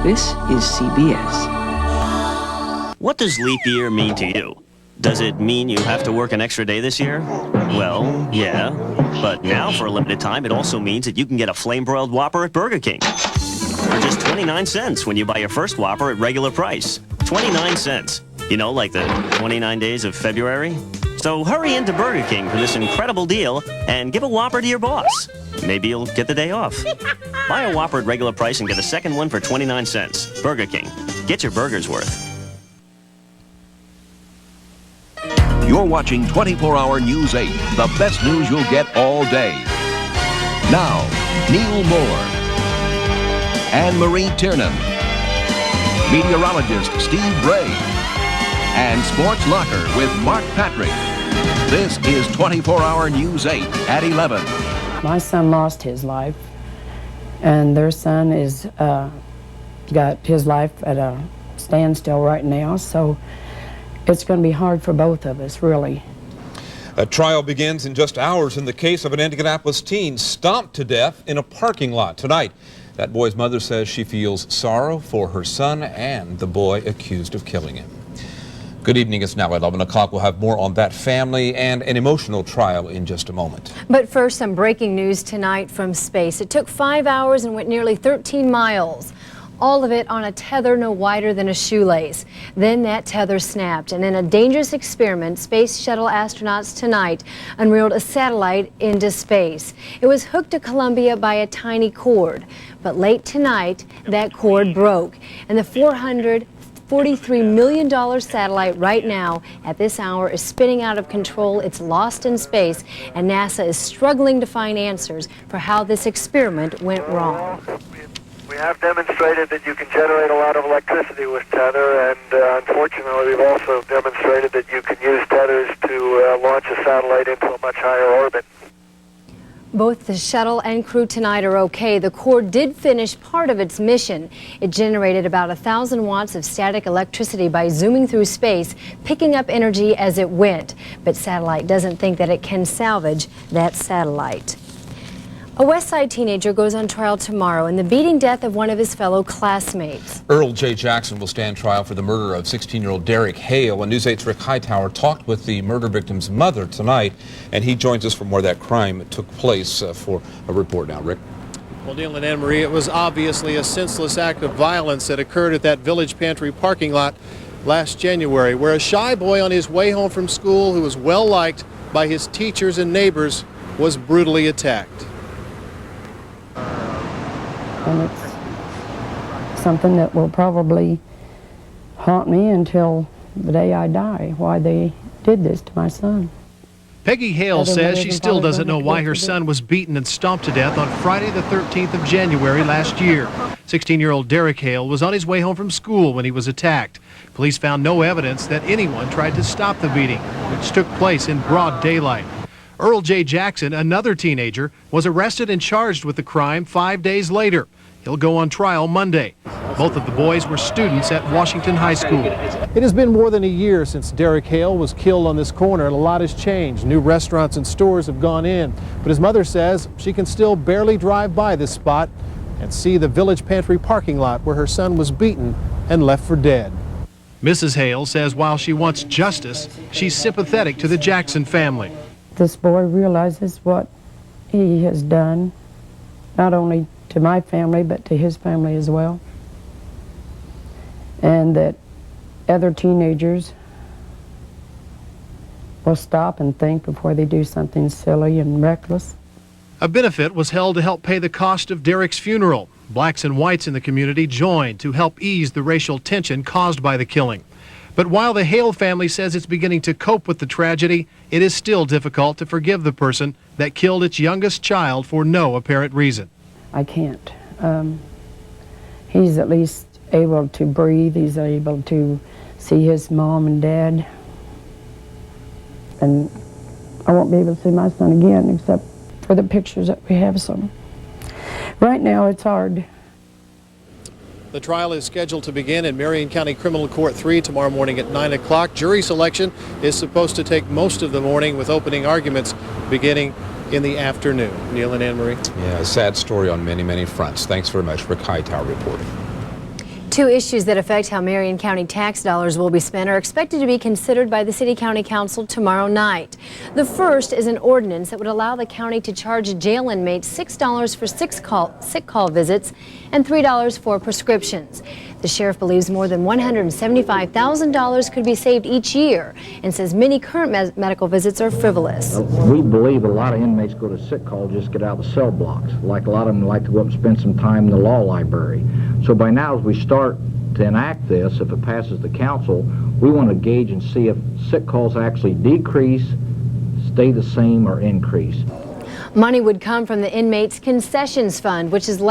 This is CBS. What does leap year mean to you? Does it mean you have to work an extra day this year? Well, yeah. But now, for a limited time, it also means that you can get a flame-broiled Whopper at Burger King for just 29 cents when you buy your first Whopper at regular price. 29 cents. You know, like the 29 days of February? So hurry into Burger King for this incredible deal and give a Whopper to your boss. Maybe you'll get the day off. Buy a Whopper at regular price and get a second one for 29 cents. Burger King. Get your burger's worth. You're watching 24-Hour News 8, the best news you'll get all day. Now, Neil Moore and Marie Tiernon, meteorologist Steve Bray, and Sports Locker with Mark Patrick. This is 24-Hour News 8 at 11. My son lost his life, and their son is got his life at a standstill right now, so it's going to be hard for both of us, really. A trial begins in just hours in the case of an Indianapolis teen stomped to death in a parking lot tonight. That boy's mother says she feels sorrow for her son and the boy accused of killing him. Good evening. It's now 11 o'clock. We'll have more on that family and an emotional trial in just a moment. But first, some breaking news tonight from space. It took 5 hours and went nearly 13 miles. All of it on a tether no wider than a shoelace. Then that tether snapped, and in a dangerous experiment, Space Shuttle astronauts tonight unreeled a satellite into space. It was hooked to Columbia by a tiny cord, but late tonight, that cord broke, and the $443 million satellite right now at this hour is spinning out of control. It's lost in space, and NASA is struggling to find answers for how this experiment went wrong. We have demonstrated that you can generate a lot of electricity with tether, and unfortunately we've also demonstrated that you can use tethers to launch a satellite into a much higher orbit. Both the shuttle and crew tonight are okay. The cord did finish part of its mission. It generated about 1,000 watts of static electricity by zooming through space, picking up energy as it went. But satellite doesn't think that it can salvage that satellite. A West Side teenager goes on trial tomorrow in the beating death of one of his fellow classmates. Earl J. Jackson will stand trial for the murder of 16-year-old Derek Hale. And News 8's Rick Hightower talked with the murder victim's mother tonight, and he joins us from where that crime took place for a report now. Rick? Well, Neil and Anne-Marie, it was obviously a senseless act of violence that occurred at that Village Pantry parking lot last January, where a shy boy on his way home from school who was well liked by his teachers and neighbors was brutally attacked. And it's something that will probably haunt me until the day I die, why they did this to my son. Peggy Hale says she still doesn't know why her son was beaten and stomped to death on Friday the 13th of January last year. 16-year-old Derek Hale was on his way home from school when he was attacked. Police found no evidence that anyone tried to stop the beating, which took place in broad daylight. Earl J. Jackson, another teenager, was arrested and charged with the crime 5 days later. He'll go on trial Monday. Both of the boys were students at Washington High School. It has been more than a year since Derek Hale was killed on this corner, and a lot has changed. New restaurants and stores have gone in, but his mother says she can still barely drive by this spot and see the Village Pantry parking lot where her son was beaten and left for dead. Mrs. Hale says while she wants justice, she's sympathetic to the Jackson family. This boy realizes what he has done, not only to my family, but to his family as well. And that other teenagers will stop and think before they do something silly and reckless. A benefit was held to help pay the cost of Derek's funeral. Blacks and whites in the community joined to help ease the racial tension caused by the killing. But while the Hale family says it's beginning to cope with the tragedy, it is still difficult to forgive the person that killed its youngest child for no apparent reason. I can't. He's at least able to breathe. He's able to see his mom and dad. And I won't be able to see my son again except for the pictures that we have. So right now it's hard. The trial is scheduled to begin in Marion County Criminal Court 3 tomorrow morning at 9 o'clock. Jury selection is supposed to take most of the morning, with opening arguments beginning in the afternoon. Neil and Anne-Marie. Yeah, a sad story on many, many fronts. Thanks very much. Rick Hightower reporting. Two issues that affect how Marion County tax dollars will be spent are expected to be considered by the City County Council tomorrow night. The first is an ordinance that would allow the county to charge jail inmates $6 for sick call visits and $3 for prescriptions. The sheriff believes more than $175,000 could be saved each year and says many current medical visits are frivolous. We believe a lot of inmates go to sick call just get out of the cell blocks. Like a lot of them like to go up and spend some time in the law library. So by now, as we start to enact this, if it passes the council, we want to gauge and see if sick calls actually decrease, stay the same, or increase. Money would come from the inmates' concessions fund, which is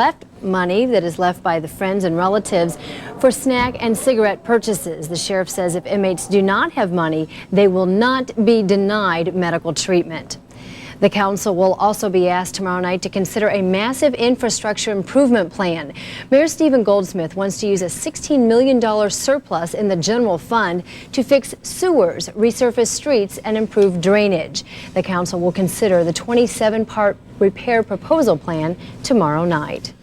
money that is left by the friends and relatives for snack and cigarette purchases. The sheriff says if inmates do not have money, they will not be denied medical treatment. The council will also be asked tomorrow night to consider a massive infrastructure improvement plan. Mayor Stephen Goldsmith wants to use a $16 million surplus in the general fund to fix sewers, resurface streets, and improve drainage. The council will consider the 27-part repair proposal plan tomorrow night.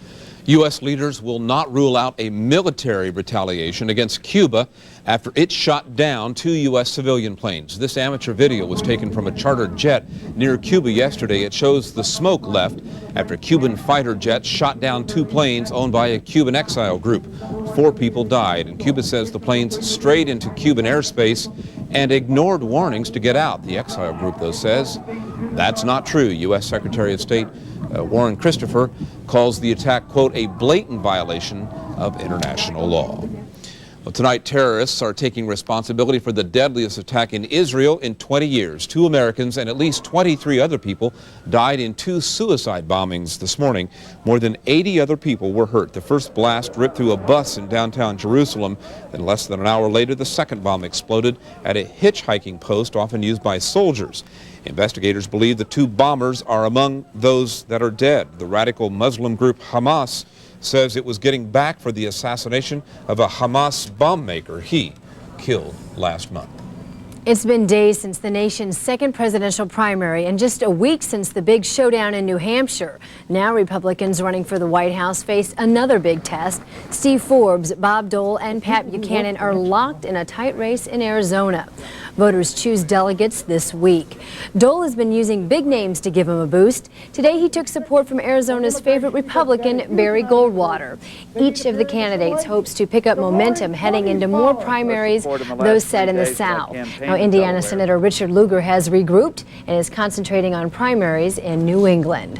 U.S. leaders will not rule out a military retaliation against Cuba after it shot down 2 U.S. civilian planes. This amateur video was taken from a chartered jet near Cuba yesterday. It shows the smoke left after Cuban fighter jets shot down 2 planes owned by a Cuban exile group. 4 people died, and Cuba says the planes strayed into Cuban airspace and ignored warnings to get out. The exile group, though, says that's not true. U.S. Secretary of State Warren Christopher calls the attack, quote, a blatant violation of international law. Well, tonight, terrorists are taking responsibility for the deadliest attack in Israel in 20 years. 2 Americans and at least 23 other people died in 2 suicide bombings this morning. More than 80 other people were hurt. The first blast ripped through a bus in downtown Jerusalem. Then less than an hour later, the second bomb exploded at a hitchhiking post often used by soldiers. Investigators believe the 2 bombers are among those that are dead. The radical Muslim group Hamas says it was getting back for the assassination of a Hamas bomb maker he killed last month. It's been days since the nation's second presidential primary and just a week since the big showdown in New Hampshire. Now Republicans running for the White House face another big test. Steve Forbes, Bob Dole, and Pat Buchanan are locked in a tight race in Arizona. Voters choose delegates this week. Dole has been using big names to give him a boost. Today he took support from Arizona's favorite Republican, Barry Goldwater. Each of the candidates hopes to pick up momentum heading into more primaries, those set in the South. Now, Indiana Senator Richard Lugar has regrouped and is concentrating on primaries in New England.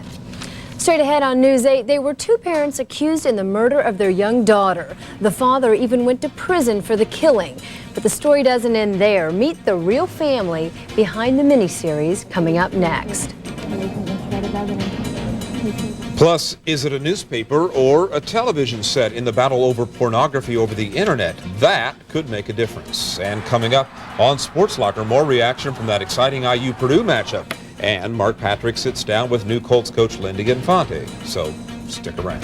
Straight ahead on News 8, there were 2 parents accused in the murder of their young daughter. The father even went to prison for the killing. But the story doesn't end there. Meet the real family behind the miniseries coming up next. Plus, is it a newspaper or a television set in the battle over pornography over the internet? That could make a difference. And coming up on Sports Locker, more reaction from that exciting IU-Purdue matchup. And Mark Patrick sits down with new Colts coach Lindy Infante. So stick around.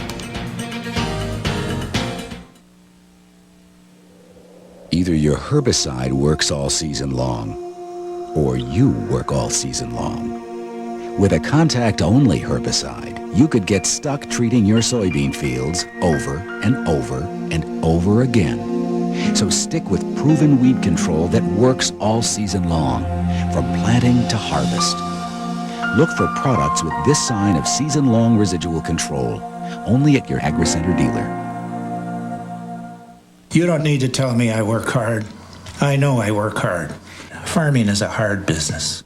Either your herbicide works all season long, or you work all season long. With a contact-only herbicide, you could get stuck treating your soybean fields over and over and over again. So stick with proven weed control that works all season long, from planting to harvest. Look for products with this sign of season-long residual control, only at your AgriCenter dealer. You don't need to tell me I work hard. I know I work hard. Farming is a hard business.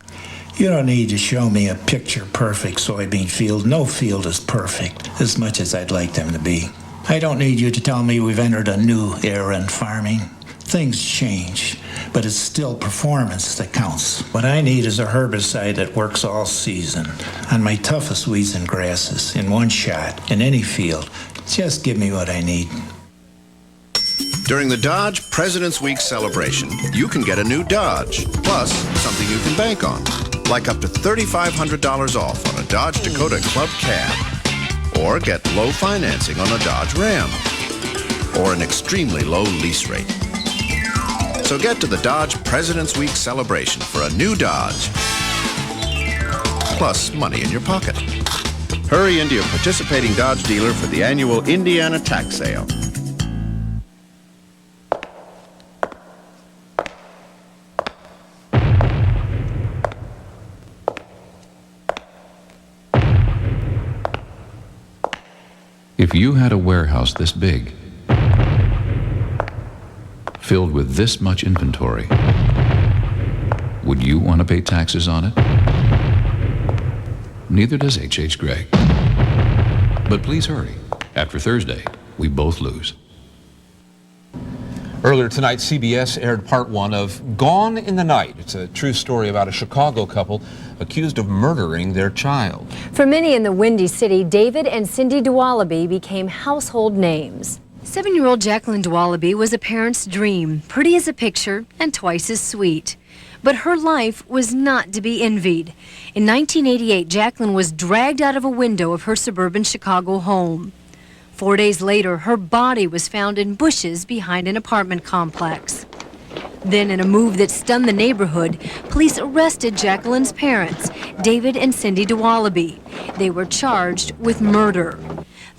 You don't need to show me a picture-perfect soybean field. No field is perfect, as much as I'd like them to be. I don't need you to tell me we've entered a new era in farming. Things change, but it's still performance that counts. What I need is a herbicide that works all season, on my toughest weeds and grasses, in one shot, in any field. Just give me what I need. During the Dodge President's Week celebration, you can get a new Dodge, plus something you can bank on, like up to $3,500 off on a Dodge Dakota Club Cab, or get low financing on a Dodge Ram, or an extremely low lease rate. So get to the Dodge President's Week celebration for a new Dodge, plus money in your pocket. Hurry into your participating Dodge dealer for the annual Indiana tax sale. If you had a warehouse this big, filled with this much inventory, would you want to pay taxes on it? Neither does H.H. Gregg. But please hurry. After Thursday, we both lose. Earlier tonight, CBS aired part one of Gone in the Night. It's a true story about a Chicago couple accused of murdering their child. For many in the Windy City, David and Cindy Dualaby became household names. 7-year-old Jacqueline Dualaby was a parent's dream, pretty as a picture and twice as sweet. But her life was not to be envied. In 1988, Jacqueline was dragged out of a window of her suburban Chicago home. 4 days later, her body was found in bushes behind an apartment complex. Then, in a move that stunned the neighborhood, police arrested Jacqueline's parents, David and Cindy Dualaby. They were charged with murder.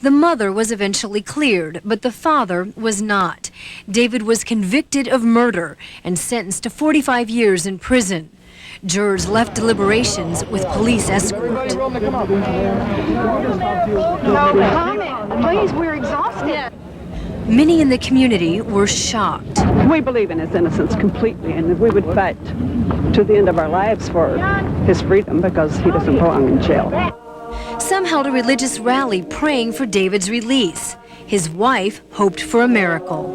The mother was eventually cleared, but the father was not. David was convicted of murder and sentenced to 45 years in prison. Jurors left deliberations with police escort. No comment. Please, we're exhausted. Many in the community were shocked. We believe in his innocence completely, and we would fight to the end of our lives for his freedom because he doesn't belong in jail. Some held a religious rally praying for David's release. His wife hoped for a miracle.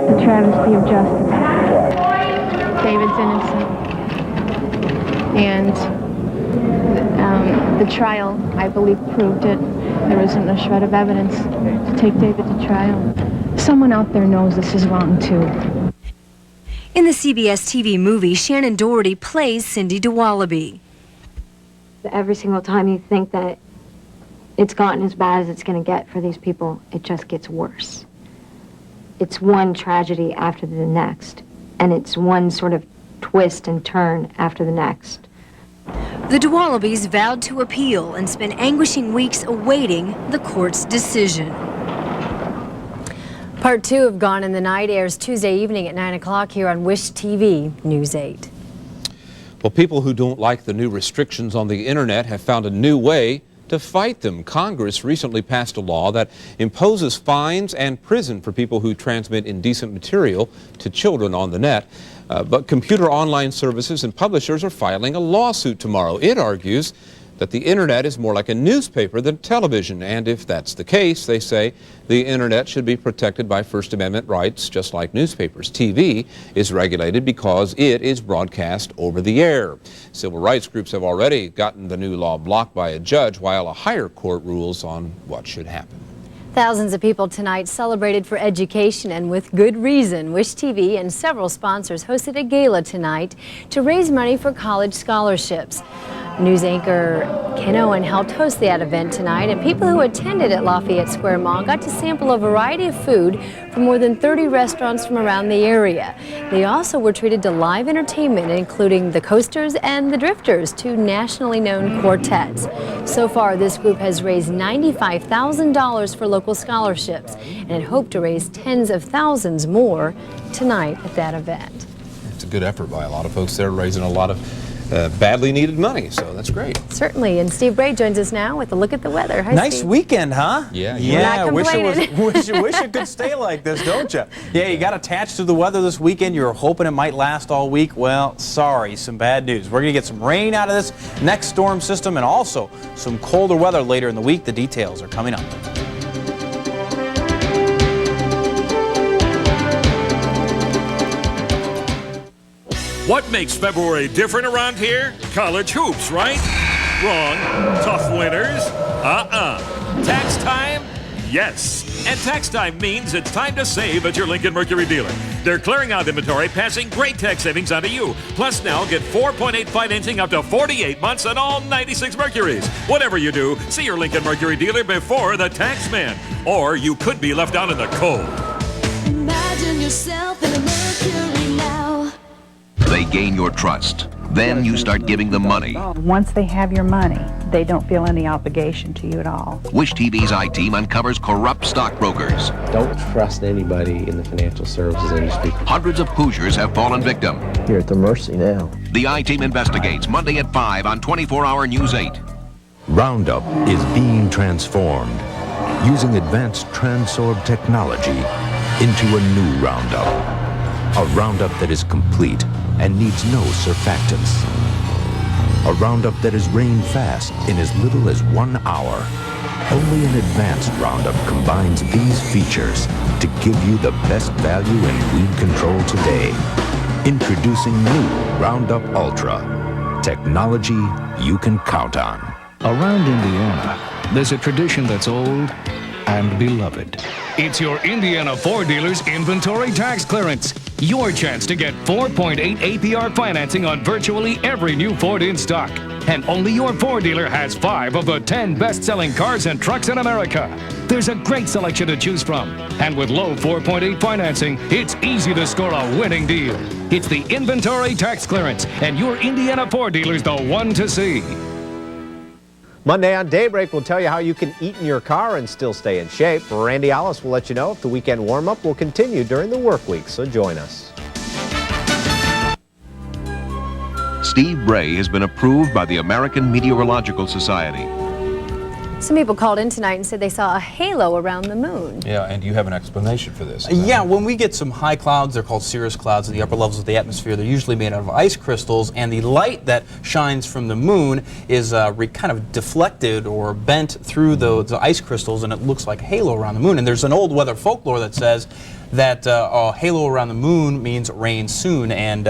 A travesty of justice. David's innocent. And the trial, I believe, proved it. There isn't a shred of evidence to take David to trial. Someone out there knows this is wrong, too. In the CBS TV movie, Shannon Doherty plays Cindy Dualaby. Every single time you think that it's gotten as bad as it's going to get for these people, it just gets worse. It's one tragedy after the next, and it's one sort of twist and turn after the next. The Dualabys vowed to appeal and spent anguishing weeks awaiting the court's decision. Part 2 of Gone in the Night airs Tuesday evening at 9 o'clock here on Wish TV News 8. Well, people who don't like the new restrictions on the internet have found a new way to fight them. Congress recently passed a law that imposes fines and prison for people who transmit indecent material to children on the net. But computer online services and publishers are filing a lawsuit tomorrow. It argues that the internet is more like a newspaper than television, and if that's the case, they say the internet should be protected by First Amendment rights just like newspapers. TV is regulated because it is broadcast over the air. Civil rights groups have already gotten the new law blocked by a judge while a higher court rules on what should happen. Thousands of people tonight celebrated for education, and with good reason. Wish TV and several sponsors hosted a gala tonight to raise money for college scholarships. News anchor Ken Owen helped host that event tonight, and people who attended at Lafayette Square Mall got to sample a variety of food from more than 30 restaurants from around the area. They also were treated to live entertainment, including the Coasters and the Drifters, two nationally known quartets. So far, this group has raised $95,000 for local scholarships, and it hoped to raise tens of thousands more tonight at that event. It's a good effort by a lot of folks there, raising a lot of badly needed money, so that's great. Certainly, and Steve Bray joins us now with a look at the weather. Hi, nice Steve. weekend, huh? We're Yeah. not Wish complaining. it could stay like this, don't you? Yeah, you got attached to the weather this weekend. You were hoping it might last all week. Well, sorry, some bad news. We're going to get some rain out of this next storm system and also some colder weather later in the week. The details are coming up. What makes February different around here? College hoops, right? Wrong. Tough winters? Tax time? Yes. And tax time means it's time to save at your Lincoln Mercury dealer. They're clearing out inventory, passing great tax savings onto you. Plus now get 4.8 financing up to 48 months on all 96 Mercurys. Whatever you do, see your Lincoln Mercury dealer before the tax man. Or you could be left out in the cold. Imagine yourself in a Mercury now. They gain your trust. Then you start giving them money. Once they have your money, they don't feel any obligation to you at all. Wish TV's I-Team uncovers corrupt stockbrokers. Don't trust anybody in the financial services industry. Hundreds of Hoosiers have fallen victim. You're at the mercy now. The I-Team investigates Monday at 5 on 24-Hour News 8. Roundup is being transformed using advanced Transorb technology into a new Roundup. A Roundup that is complete and needs no surfactants. A Roundup that is rain fast in as little as 1 hour. Only an advanced Roundup combines these features to give you the best value in weed control today. Introducing new Roundup Ultra. Technology you can count on. Around Indiana, there's a tradition that's old and beloved. It's your Indiana Ford dealer's inventory tax clearance. Your chance to get 4.8 APR financing on virtually every new Ford in stock. And only your Ford dealer has 5 of the 10 best-selling cars and trucks in America. There's a great selection to choose from. And with low 4.8 financing, it's easy to score a winning deal. It's the inventory tax clearance, and your Indiana Ford dealer's the one to see. Monday on Daybreak, we'll tell you how you can eat in your car and still stay in shape. Randy Allis will let you know if the weekend warm-up will continue during the work week, so join us. Steve Bray has been approved by the American Meteorological Society. Some people called in tonight and said they saw a halo around the moon. Yeah, and you have an explanation for this. Yeah, when we get some high clouds, they're called cirrus clouds in the upper levels of the atmosphere. They're usually made out of ice crystals, and the light that shines from the moon is kind of deflected or bent through the ice crystals, and it looks like a halo around the moon. And there's an old weather folklore that says that a halo around the moon means rain soon, and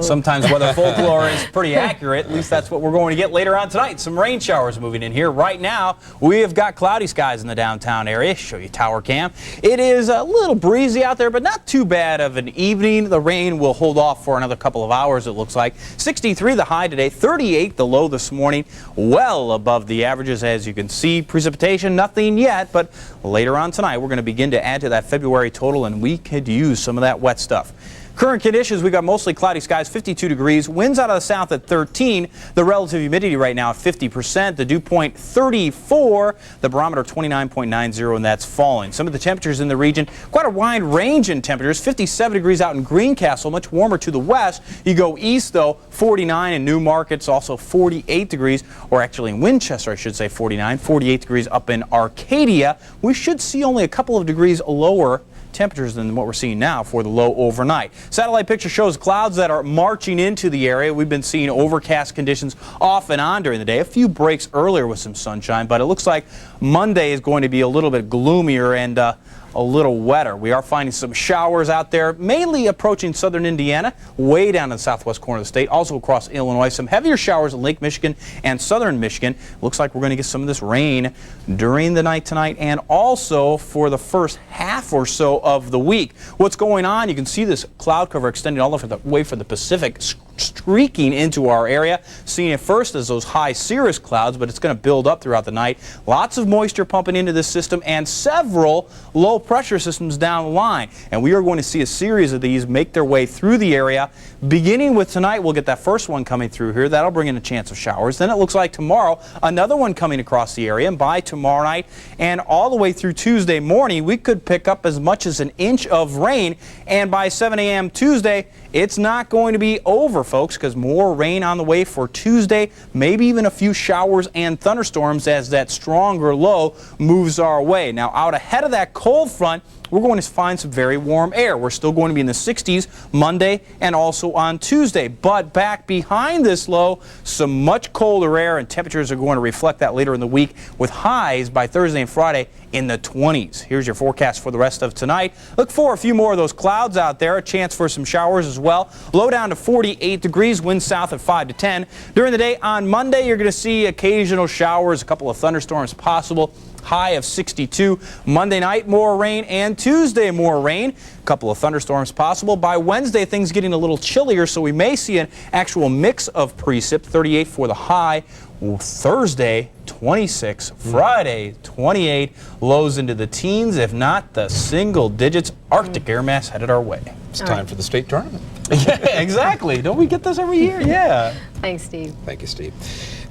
sometimes weather folklore is pretty accurate. At least that's what we're going to get later on tonight. Some rain showers moving in here. Right now, we have got cloudy skies in the downtown area. Show you tower cam. It is a little breezy out there, but not too bad of an evening. The rain will hold off for another couple of hours, it looks like. 63 the high today, 38 the low this morning. Well above the averages, as you can see. Precipitation, nothing yet, but later on tonight, we're going to begin to add to that February total, and we could use some of that wet stuff. Current conditions, we got mostly cloudy skies, 52 degrees, winds out of the south at 13, the relative humidity right now at 50%, the dew point 34, the barometer 29.90, and that's falling. Some of the temperatures in the region, quite a wide range in temperatures, 57 degrees out in Greencastle, much warmer to the west. You go east, though, 49 in Newmarket, also 48 degrees, or actually in Winchester, I should say 49, 48 degrees up in Arcadia. We should see only a couple of degrees lower temperatures than what we're seeing now for the low overnight. Satellite picture shows clouds that are marching into the area. We've been seeing overcast conditions off and on during the day. A few breaks earlier with some sunshine, but it looks like Monday is going to be a little bit gloomier and a little wetter. We are finding some showers out there, mainly approaching southern Indiana, way down in the southwest corner of the state, also across Illinois. Some heavier showers in Lake Michigan and southern Michigan. Looks like we're going to get some of this rain during the night tonight and also for the first half or so of the week. What's going on? You can see this cloud cover extending all the way from the Pacific, streaking into our area. Seeing it first as those high cirrus clouds, but it's going to build up throughout the night. Lots of moisture pumping into this system and several low pressure systems down the line. And we are going to see a series of these make their way through the area. Beginning with tonight, we'll get that first one coming through here. That'll bring in a chance of showers. Then it looks like tomorrow, another one coming across the area. And by tomorrow night and all the way through Tuesday morning, we could pick up as much as an inch of rain. And by 7 a.m. Tuesday, it's not going to be over, folks, because more rain on the way for Tuesday, maybe even a few showers and thunderstorms as that stronger low moves our way. Now, out ahead of that cold front, we're going to find some very warm air. We're still going to be in the 60s Monday and also on Tuesday. But back behind this low, some much colder air, and temperatures are going to reflect that later in the week with highs by Thursday and Friday in the 20s. Here's your forecast for the rest of tonight. Look for a few more of those clouds out there, a chance for some showers as well. Low down to 48 degrees, wind south at 5 to 10. During the day on Monday, you're going to see occasional showers, a couple of thunderstorms possible. High of 62. Monday night, more rain, and Tuesday, more rain. A couple of thunderstorms possible. By Wednesday, things getting a little chillier, so we may see an actual mix of precip. 38 for the high. Thursday, 26. Friday, 28. Lows into the teens, if not the single digits. Arctic air mass headed our way. It's time for the state tournament. Yeah, exactly. Don't we get this every year? Yeah. Thanks, Steve. Thank you, Steve.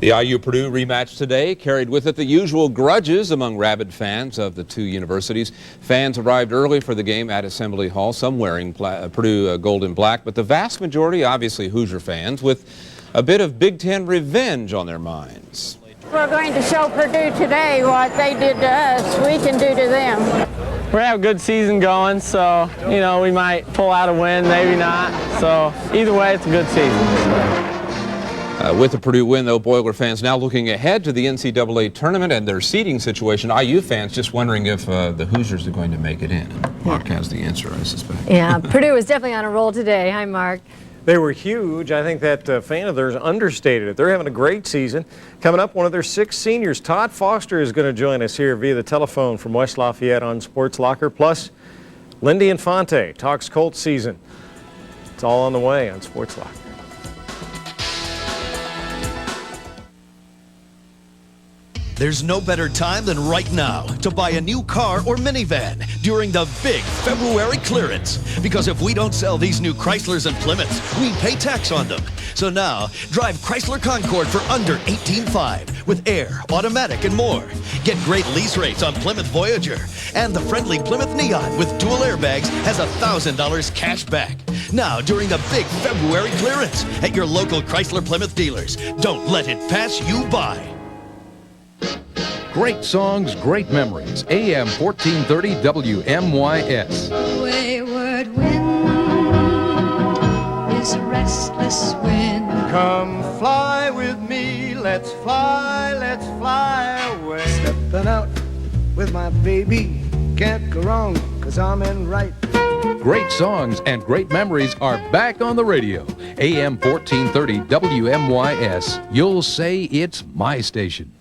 The IU-Purdue rematch today carried with it the usual grudges among rabid fans of the two universities. Fans arrived early for the game at Assembly Hall, some wearing Purdue gold and black, but the vast majority obviously Hoosier fans with a bit of Big Ten revenge on their minds. We're going to show Purdue today what they did to us, we can do to them. We have a good season going, so, you know, we might pull out a win, maybe not. So either way, it's a good season. With the Purdue win, though, Boiler fans now looking ahead to the NCAA tournament and their seeding situation. IU fans just wondering if the Hoosiers are going to make it in. Mark has the answer, I suspect. Yeah, Purdue was definitely on a roll today. Hi, Mark. They were huge. I think that fan of theirs understated it. They're having a great season. Coming up, one of their 6 seniors, Todd Foster, is going to join us here via the telephone from West Lafayette on Sports Locker. Plus, Lindy Infante talks Colts season. It's all on the way on Sports Locker. There's no better time than right now to buy a new car or minivan during the big February clearance. Because if we don't sell these new Chryslers and Plymouths, we pay tax on them. So now, drive Chrysler Concorde for under $18,500 with air, automatic, and more. Get great lease rates on Plymouth Voyager. And the friendly Plymouth Neon with dual airbags has $1,000 cash back. Now, during the big February clearance at your local Chrysler Plymouth dealers. Don't let it pass you by. Great songs, great memories. AM 1430 WMYS. Wayward wind is a restless wind. Come fly with me, let's fly away. Stepping out with my baby, can't go wrong, 'cause I'm in right. Great songs and great memories are back on the radio. AM 1430 WMYS. You'll say it's my station.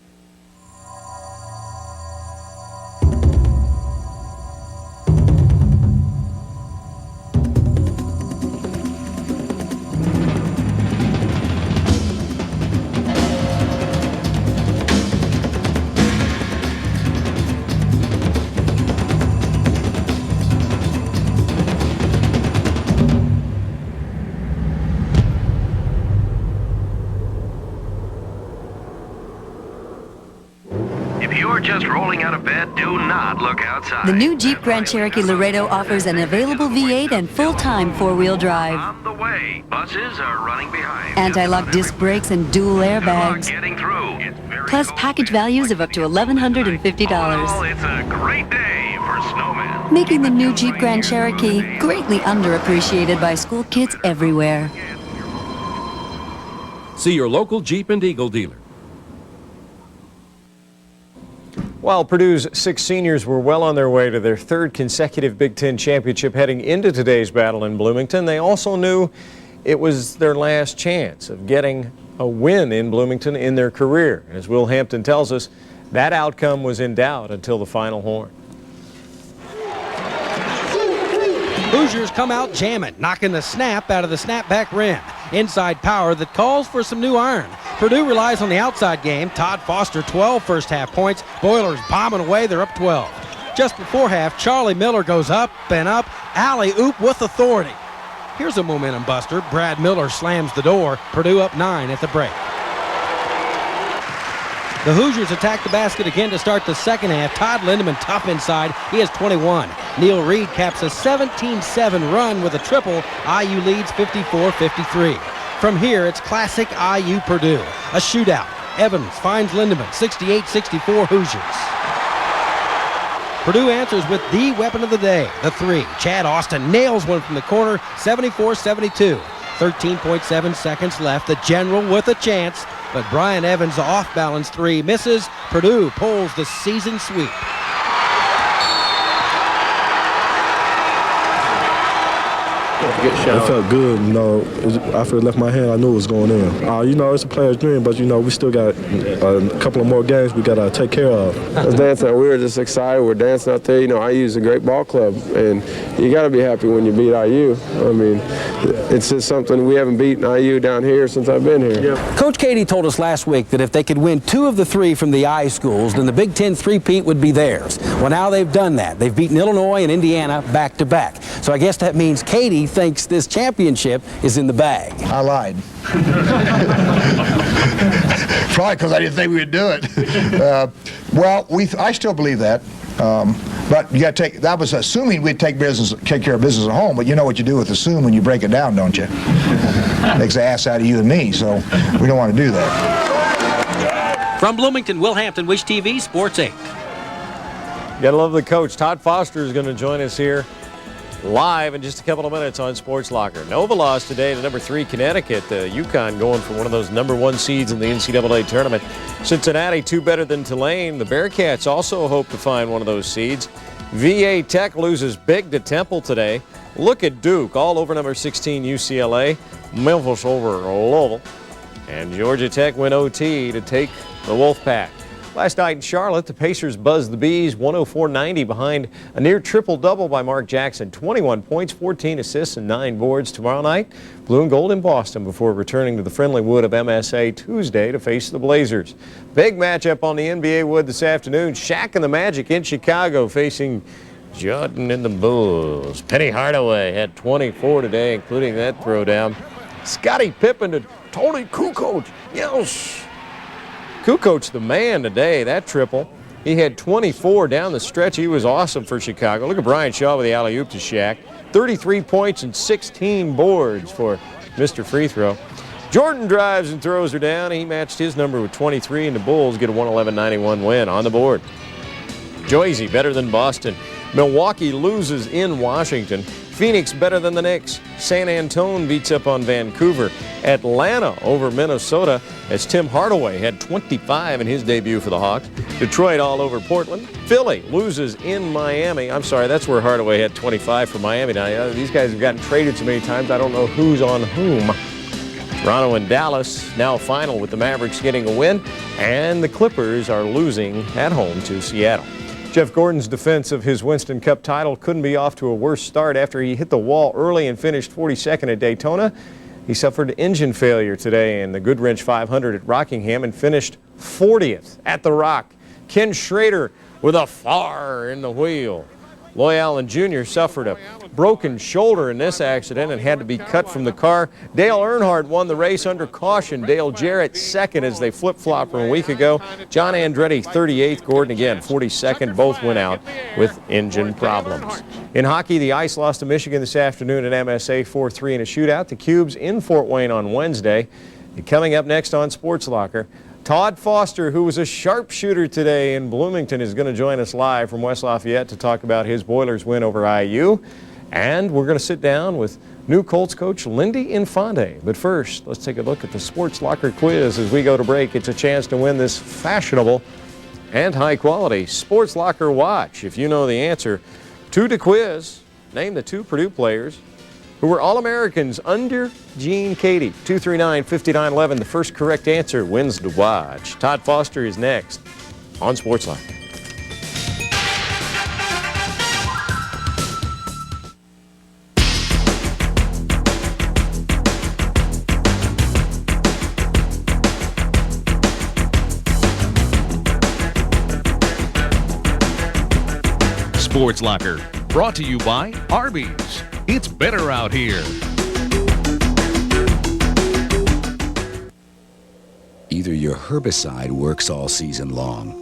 Just rolling out of bed, do not look outside. The new Jeep Grand Cherokee Laredo offers an available V8 and full-time four-wheel drive. On the way, buses are running behind. Anti-lock disc brakes and dual airbags. Getting through. Plus package values of up to $1,150. Oh, it's a great day for snowmen. Making the new Jeep Grand Cherokee greatly underappreciated by school kids everywhere. See your local Jeep and Eagle dealer. While Purdue's 6 seniors were well on their way to their 3rd consecutive Big Ten championship heading into today's battle in Bloomington, they also knew it was their last chance of getting a win in Bloomington in their career. As Will Hampton tells us, that outcome was in doubt until the final horn. Hoosiers come out jamming, knocking the snap out of the snapback rim. Inside power that calls for some new iron. Purdue relies on the outside game. Todd Foster, 12 first half points. Boilers bombing away, they're up 12. Just before half, Charlie Miller goes up and up. Alley-oop with authority. Here's a momentum buster. Brad Miller slams the door. Purdue up 9 at the break. The Hoosiers attack the basket again to start the second half. Todd Lindemann tough inside. He has 21. Neil Reed caps a 17-7 run with a triple. IU leads 54-53. From here, it's classic IU Purdue. A shootout. Evans finds Lindemann. 68-64 Hoosiers. Purdue answers with the weapon of the day, the 3. Chad Austin nails one from the corner. 74-72. 13.7 seconds left. The General with a chance. But Brian Evans' off-balance 3 misses. Purdue pulls the season sweep. It felt good, you know. After it left my hand, I knew it was going in. You know, it's a player's dream, but, you know, we still got a couple of more games we got to take care of. As dancing, we were just excited. We're dancing out there. You know, IU is a great ball club, and you got to be happy when you beat IU. I mean, it's just something we haven't beaten IU down here since I've been here. Yep. Coach Katie told us last week that if they could win 2 of the 3 from the I schools, then the Big Ten three-peat would be theirs. Well, now they've done that. They've beaten Illinois and Indiana back-to-back. So I guess that means Katie thinks this championship is in the bag. I lied. Probably because I didn't think we would do it. I still believe that. But you got to take. That was assuming we'd take care of business at home. But you know what you do with assume when you break it down, don't you? Makes the ass out of you and me. So we don't want to do that. From Bloomington, Will Hampton, Wish TV, Sports 8. Gotta love the coach. Todd Foster is going to join us here live in just a couple of minutes on Sports Locker. Nova lost today to number 3 Connecticut. UConn going for one of those number 1 seeds in the NCAA tournament. Cincinnati 2 better than Tulane. The Bearcats also hope to find one of those seeds. VA Tech loses big to Temple today. Look at Duke all over number 16 UCLA. Memphis over Louisville. And Georgia Tech win OT to take the Wolfpack. Last night in Charlotte, the Pacers buzzed the Bees 104-90 behind a near triple-double by Mark Jackson. 21 points, 14 assists, and 9 boards. Tomorrow night, blue and gold in Boston before returning to the friendly wood of MSA Tuesday to face the Blazers. Big matchup on the NBA wood this afternoon. Shaq and the Magic in Chicago facing Jordan and the Bulls. Penny Hardaway had 24 today, including that throwdown. Scottie Pippen to Tony Kukoc. Yes. Kukoc the man today, that triple. He had 24 down the stretch. He was awesome for Chicago. Look at Brian Shaw with the alley-oop to Shaq. 33 points and 16 boards for Mr. Free Throw. Jordan drives and throws her down. He matched his number with 23, and the Bulls get a 111-91 win on the board. Jersey better than Boston. Milwaukee loses in Washington. Phoenix better than the Knicks. San Antonio beats up on Vancouver. Atlanta over Minnesota as Tim Hardaway had 25 in his debut for the Hawks. Detroit all over Portland. Philly loses in Miami. I'm sorry, that's where Hardaway had 25 for Miami. Now, these guys have gotten traded so many times, I don't know who's on whom. Toronto and Dallas now final with the Mavericks getting a win. And the Clippers are losing at home to Seattle. Jeff Gordon's defense of his Winston Cup title couldn't be off to a worse start after he hit the wall early and finished 42nd at Daytona. He suffered engine failure today in the Goodwrench 500 at Rockingham and finished 40th at the Rock. Ken Schrader with a fire in the wheel. Loy Allen Jr. suffered a broken shoulder in this accident and had to be cut from the car. Dale Earnhardt won the race under caution. Dale Jarrett second as they flip-flopped from a week ago. John Andretti 38th. Gordon again 42nd. Both went out with engine problems. In hockey, the Ice lost to Michigan this afternoon at MSA 4-3 in a shootout. The Cubes in Fort Wayne on Wednesday. And coming up next on Sports Locker, Todd Foster, who was a sharpshooter today in Bloomington, is going to join us live from West Lafayette to talk about his Boilers win over IU. And we're going to sit down with new Colts coach Lindy Infante. But first, let's take a look at the Sports Locker quiz. As we go to break, it's a chance to win this fashionable and high-quality Sports Locker watch. If you know the answer to the quiz, name the 2 Purdue players who were All-Americans under Gene Cady. 239-5911. The first correct answer wins the watch. Todd Foster is next on Sports Locker. Sports Locker, brought to you by Arby's. It's better out here. Either your herbicide works all season long,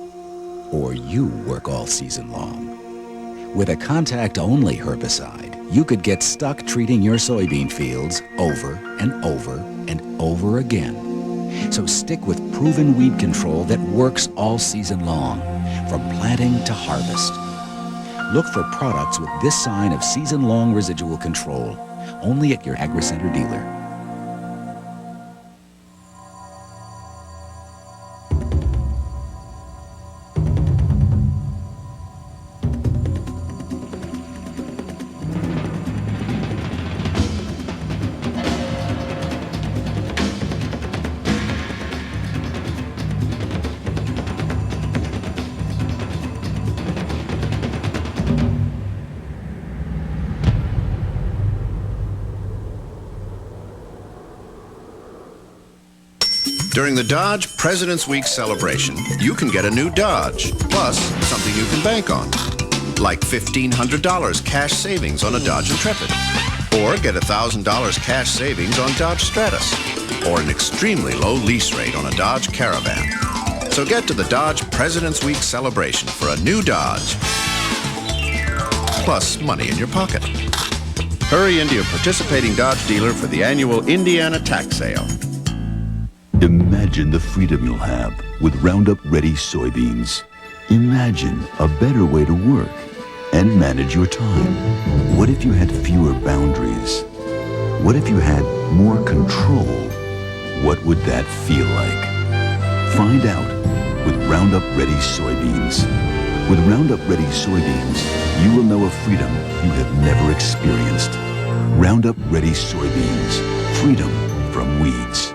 or you work all season long. With a contact-only herbicide, you could get stuck treating your soybean fields over and over and over again. So stick with proven weed control that works all season long, from planting to harvest. Look for products with this sign of season-long residual control, only at your AgriCenter dealer. During the Dodge President's Week celebration, you can get a new Dodge, plus something you can bank on, like $1,500 cash savings on a Dodge Intrepid, or get $1,000 cash savings on Dodge Stratus, or an extremely low lease rate on a Dodge Caravan. So get to the Dodge President's Week celebration for a new Dodge, plus money in your pocket. Hurry into your participating Dodge dealer for the annual Indiana tax sale. Imagine the freedom you'll have with Roundup Ready soybeans. Imagine a better way to work and manage your time. What if you had fewer boundaries? What if you had more control? What would that feel like? Find out with Roundup Ready soybeans. With Roundup Ready soybeans, you will know a freedom you have never experienced. Roundup Ready soybeans. Freedom from weeds.